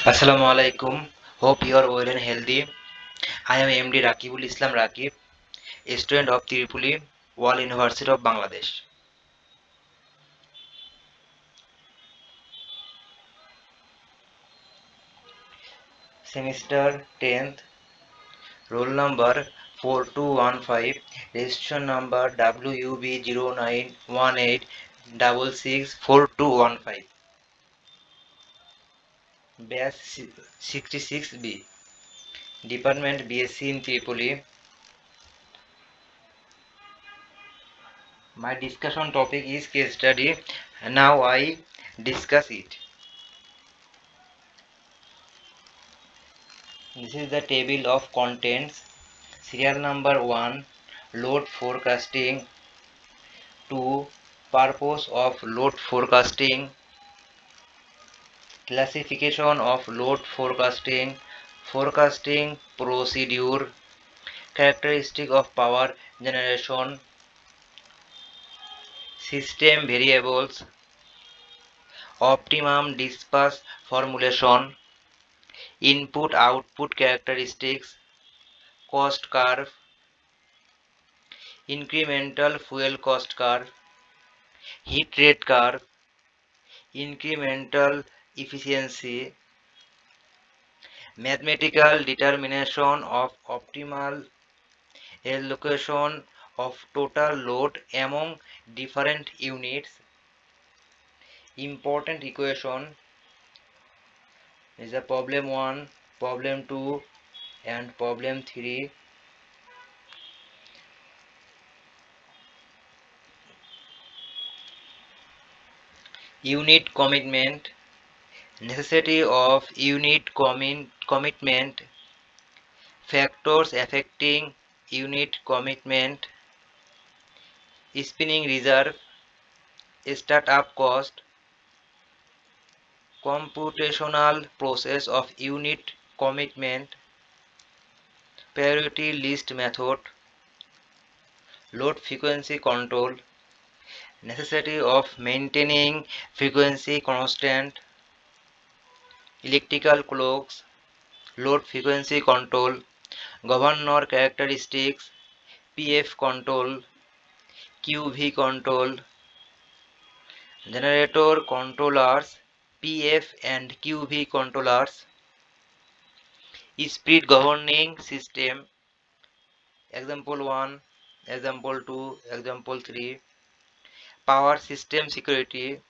Assalamu alaikum. Hope you are well and healthy. I am MD Rakibul Islam Rakib, a student of Tirupuli, Wal University of Bangladesh. Semester 10th, roll number 4215, registration number WUB0918664215, batch 66B, Department BSc in Tripoli. My discussion topic is case study. Now I discuss it. This is the table of contents. Serial number 1, load forecasting. 2, purpose of load forecasting. Classification of load forecasting. Forecasting procedure. Characteristic of power generation. System variables. Optimum dispatch formulation. Input output characteristics. Cost curve. Incremental fuel cost curve. Heat rate curve. Incremental efficiency, mathematical determination of optimal allocation of total load among different units. Important equation is the problem 1, problem 2 and problem 3. Unit commitment, necessity of unit commitment, factors affecting unit commitment, spinning reserve, startup cost, computational process of unit commitment, priority list method, load frequency control, necessity of maintaining frequency constant, electrical clocks, load frequency control, governor characteristics, PF control, QV control, generator controllers, PF and QV controllers, speed governing system, example 1, example 2, example 3, power system security,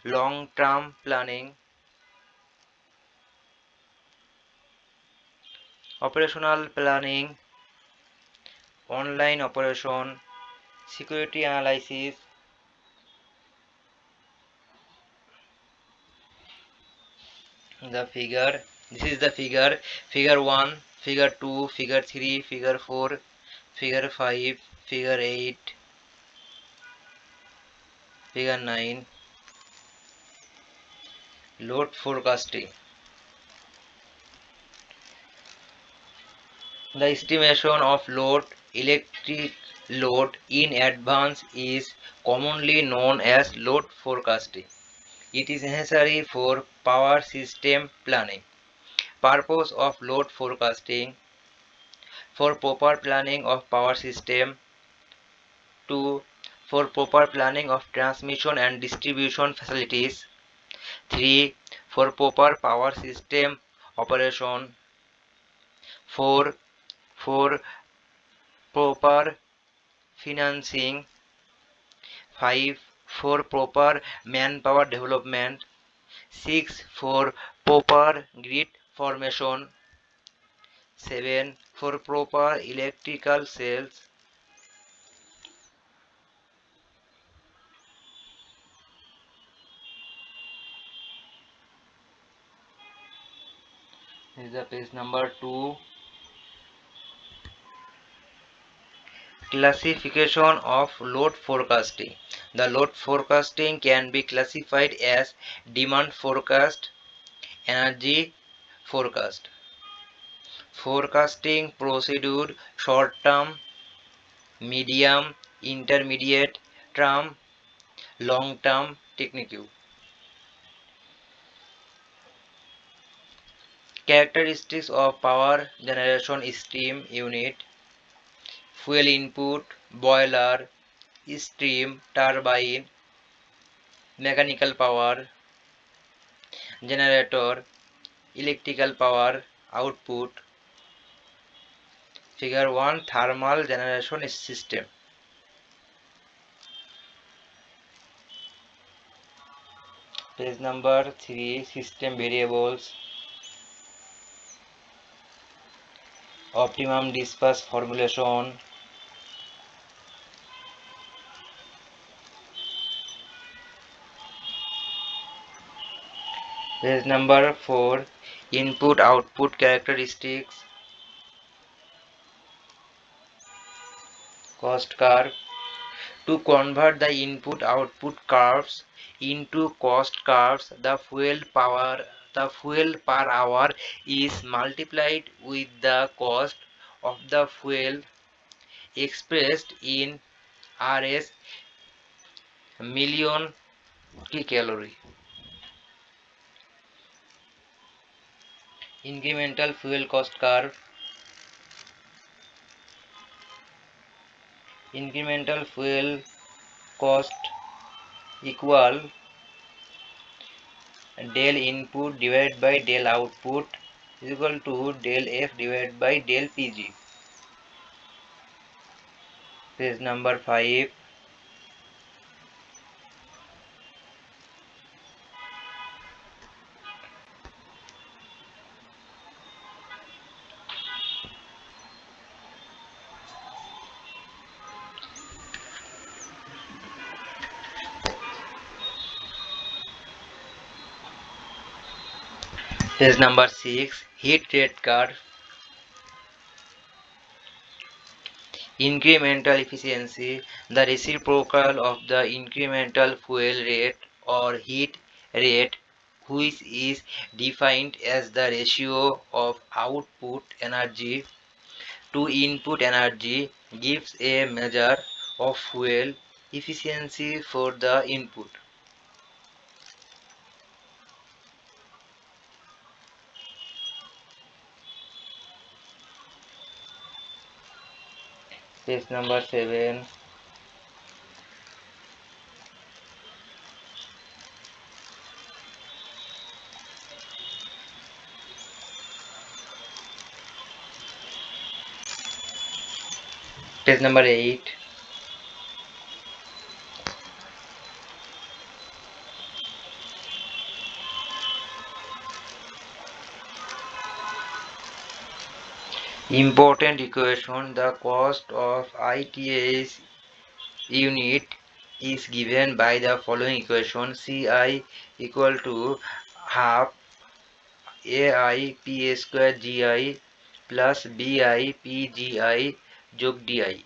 long term planning, operational planning, online operation, security analysis. The figure, this is the figure 1, figure 2, figure 3, figure 4, figure 5, figure 8, figure 9, load forecasting. The estimation of load, electric load in advance is commonly known as load forecasting. It is necessary for power system planning. Purpose of load forecasting: for proper planning of power system. 2. For proper planning of transmission and distribution facilities. 3. For proper power system operation. 4. For proper financing. 5. For proper manpower development. 6. For proper grid formation. 7. For proper electrical cells. This is the page number 2. Classification of load forecasting. The load forecasting can be classified as demand forecast, energy forecast. Forecasting procedure: short term, medium, intermediate term, long term technique. Characteristics of power generation steam unit: fuel input, boiler, steam turbine, mechanical power generator, electrical power output. Figure 1, thermal generation system. Page number 3, system variables, optimum dispatch formulation. Page number 4, input output characteristics, cost curve. To convert the input output curves into cost curves, the fuel per hour is multiplied with the cost of the fuel expressed in Rs, million calorie. Incremental fuel cost curve. Incremental fuel cost equal del input divided by del output is equal to del F divided by del Pg. Page number 5. Page number 6, heat rate curve. Incremental efficiency, the reciprocal of the incremental fuel rate or heat rate, which is defined as the ratio of output energy to input energy, gives a measure of fuel efficiency for the input. Page number 7. Page number 8. Important equation: the cost of ITS unit is given by the following equation: Ci equal to half AI P square Gi plus Bi Pgi jog Di.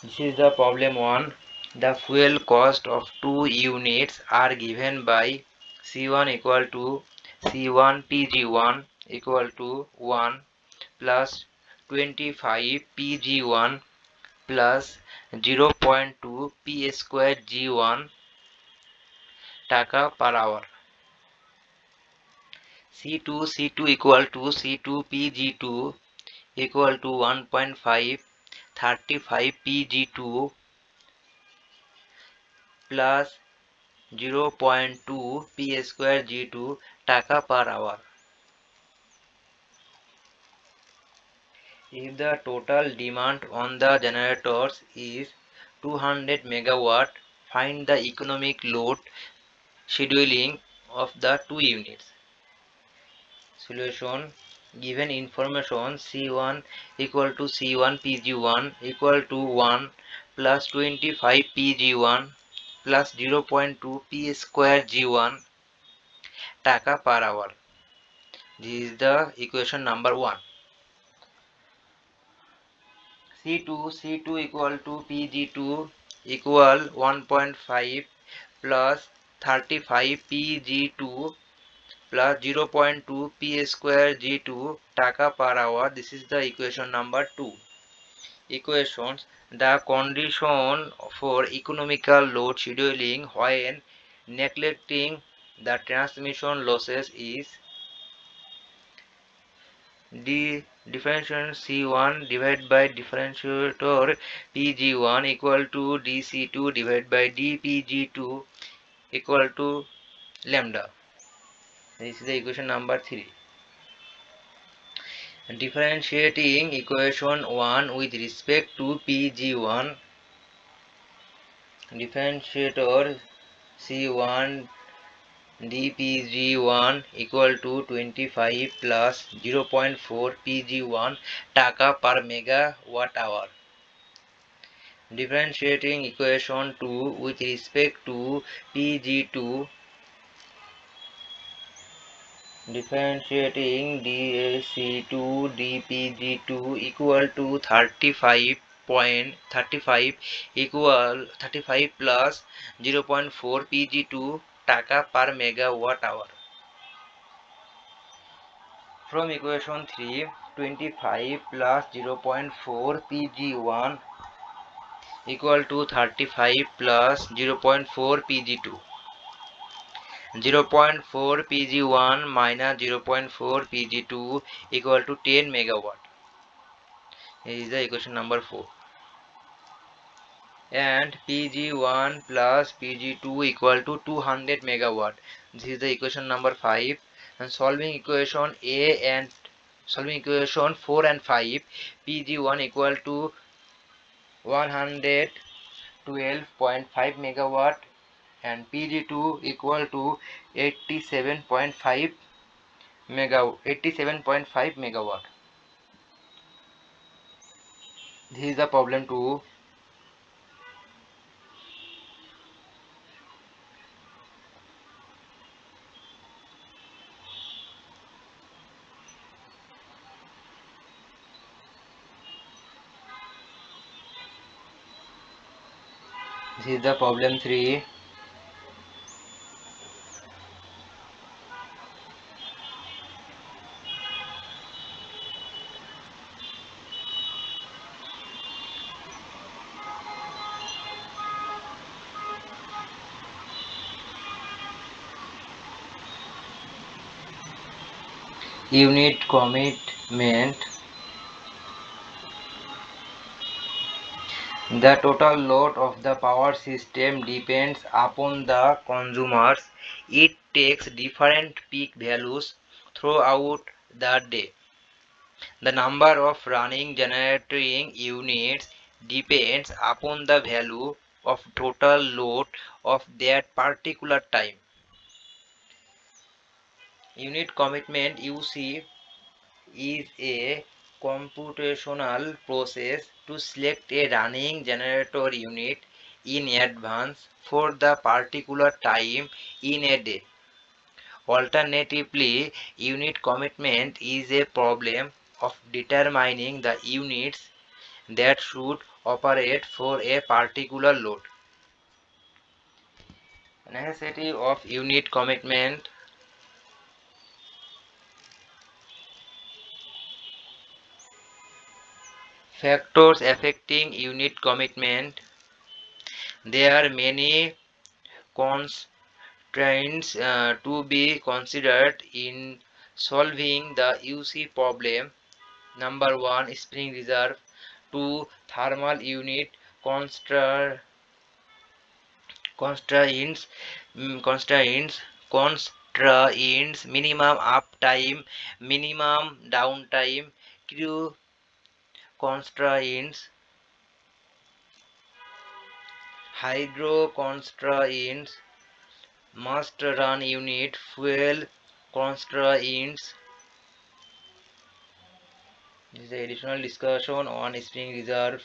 This is the problem 1. The fuel cost of two units are given by C1 equal to C1 Pg1 equal to 1 plus 25 Pg1 plus 0.2 P square G1 টাকা per hour. C2 equal to C2 Pg2 equal to 1.5 35 Pg2 plus 0.2 P square G2 টাকা per hour. If the total demand on the generators is 200 megawatt, find the economic load scheduling of the two units. Solution: given information C1 equal to C1 Pg1 equal to 1 plus 25 Pg1 plus 0.2 P square G1 টাকা per hour. This is the equation number 1. C2 equal to Pg2 equal 1.5 plus 35 Pg2 plus 0.2 P square G2 টাকা per hour. This is the equation number 2. Equations: the condition for economical load scheduling when neglecting the transmission losses is d differential C1 divided by differentiator Pg1 equal to dC2 divided by dPg2 equal to lambda. This is the equation number 3. Differentiating equation 1 with respect to Pg1, differentiator C1 dPg1 equal to 25 plus 0.4 Pg1 taka per megawatt hour. Differentiating equation 2 with respect to Pg2, differentiating dC2 dPg2 equal to 35.35 equal 35 plus 0.4 Pg2 taka per megawatt hour. From equation 3, 25 plus 0.4 Pg1 equal to 35 plus 0.4 Pg2. 0.4 Pg1 minus 0.4 Pg2 equal to 10 megawatt. This is the equation number 4. And Pg1 plus Pg2 equal to 200 megawatt. This is the equation number 5. And solving equation 4 and 5, Pg1 equal to 112.5 megawatt and Pg2 equal to 87.5 megawatt. This is the problem 2. This is the problem 3. Unit commitment. The total load of the power system depends upon the consumers. It takes different peak values throughout the day. The number of running generating units depends upon the value of total load of that particular time. Unit commitment UC is a computational process to select a running generator unit in advance for the particular time in a day. Alternatively, unit commitment is a problem of determining the units that should operate for a particular load. Necessity of unit commitment. Factors affecting unit commitment. There are many constraints to be considered in solving the UC problem. Number 1, spring reserve. 2, thermal unit constraints, minimum uptime, minimum downtime, crew constraints, hydro constraints, must run unit, fuel constraints. This is the additional discussion on spring reserve.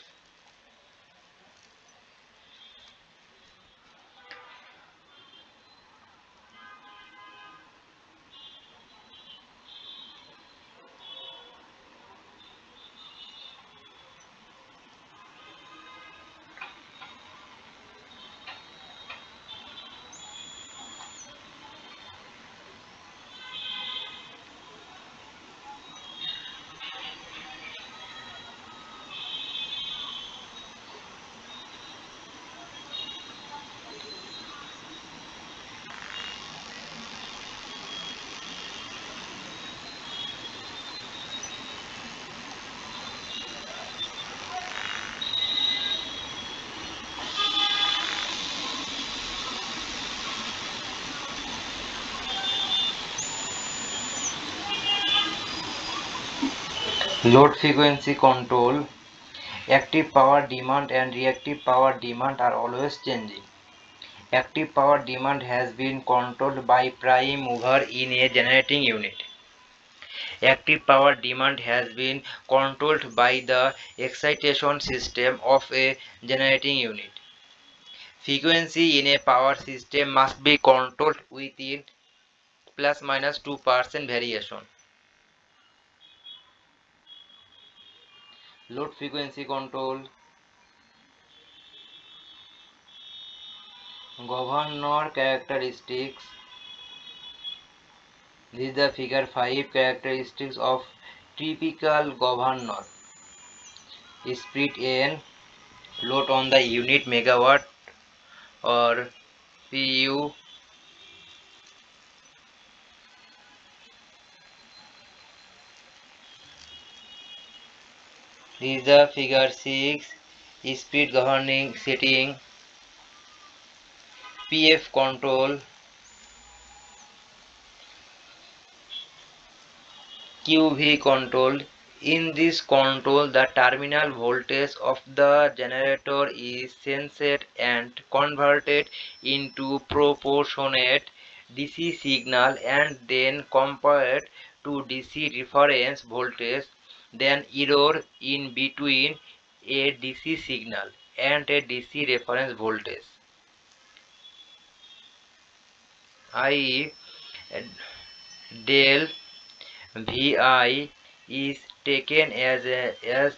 Load frequency control. Active power demand and reactive power demand are always changing. Active power demand has been controlled by prime mover in a generating unit. Active power demand has been controlled by the excitation system of a generating unit. Frequency in a power system must be controlled within plus minus 2% variation. Load frequency control. Governor characteristics. This is the figure 5 characteristics of typical governor. Split N, load on the unit megawatt or PU. This is the figure 6 speed governing setting. PF control. QV control. In this control, the terminal voltage of the generator is sensed and converted into proportionate DC signal and then compared to DC reference voltage, then error in between a DC signal and a DC reference voltage. I del Vi is taken as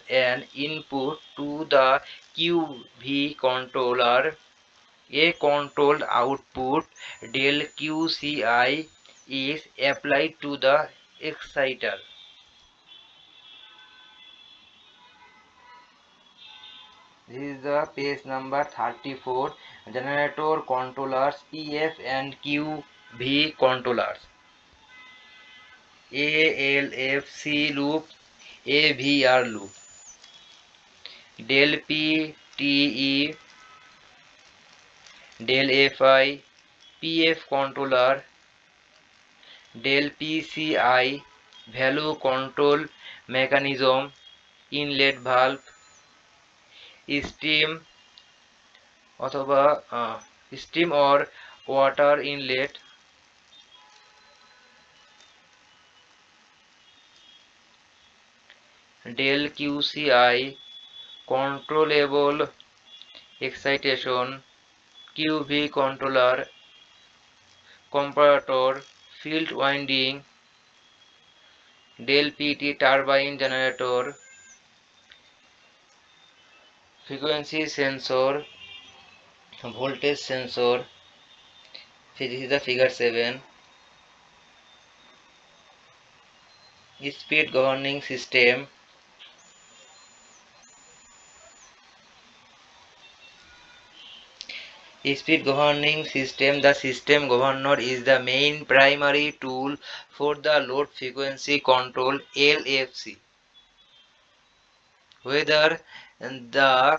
an input to the QV controller. A controlled output del QCI is applied to the exciter. This is the page number 34. Generator controllers, PF and QV controllers. ALFC loop, AVR loop. Del P TE, del FI, PF controller, del PCI, value control mechanism, inlet valve, steam অথবা steam or water inlet, del QCI, controllable excitation, QV controller, comparator, field winding, del PT turbine generator, frequency sensor, voltage sensor. This is the figure 7. Speed governing system. Speed governing system. The system governor is the main primary tool for the load frequency control LFC. Whether uh,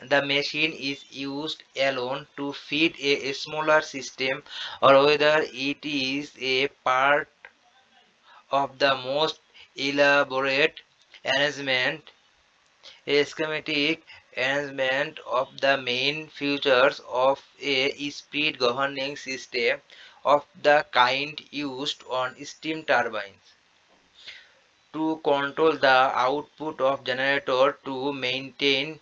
the machine is used alone to feed a smaller system or whether it is a part of the most elaborate arrangement, a schematic arrangement of the main features of a speed governing system of the kind used on steam turbines to control the output of generator to maintain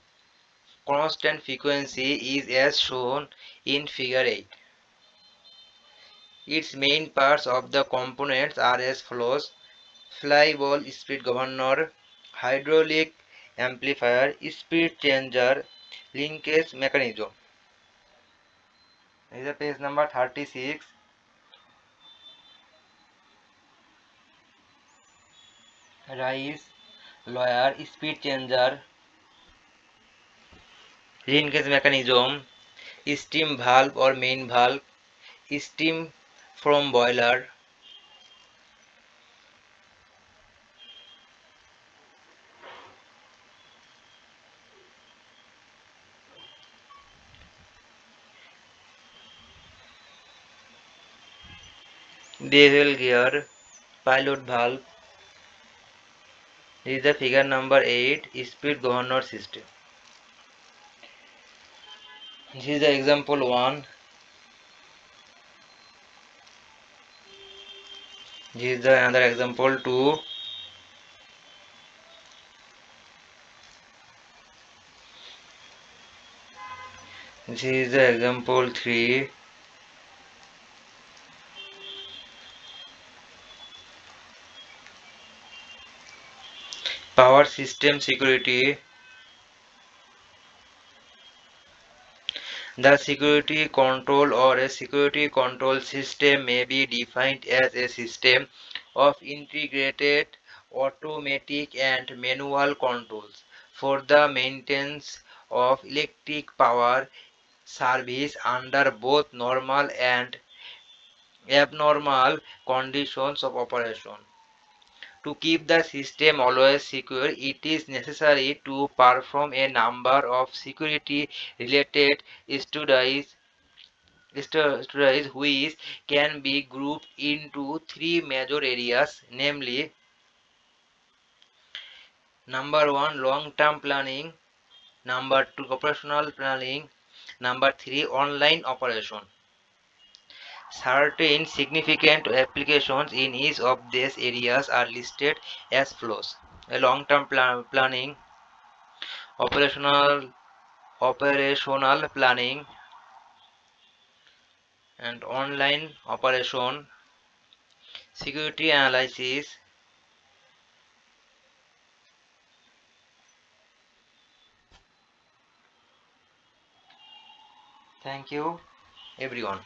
constant frequency is as shown in figure 8. Its main parts of the components are as follows: fly ball speed governor, hydraulic amplifier, speed changer, linkage mechanism. This is page number 36. Rise, lawyer, speed changer, linkage mechanism, steam valve or main valve, steam from boiler, bevel gear, pilot valve, This is the figure number 8, speed governor system. This is the example 1. This is the another example 2. This is the example 3. Power system security. The security control or a security control system may be defined as a system of integrated automatic and manual controls for the maintenance of electric power service under both normal and abnormal conditions of operation. To keep the system always secure, it is necessary to perform a number of security related studies which can be grouped into three major areas, namely: number 1, long term planning; number 2, operational planning; number 3, online operation. Certain significant applications in each of these areas are listed as follows: a long term planning, operational planning, and online operation, security analysis. Thank you everyone.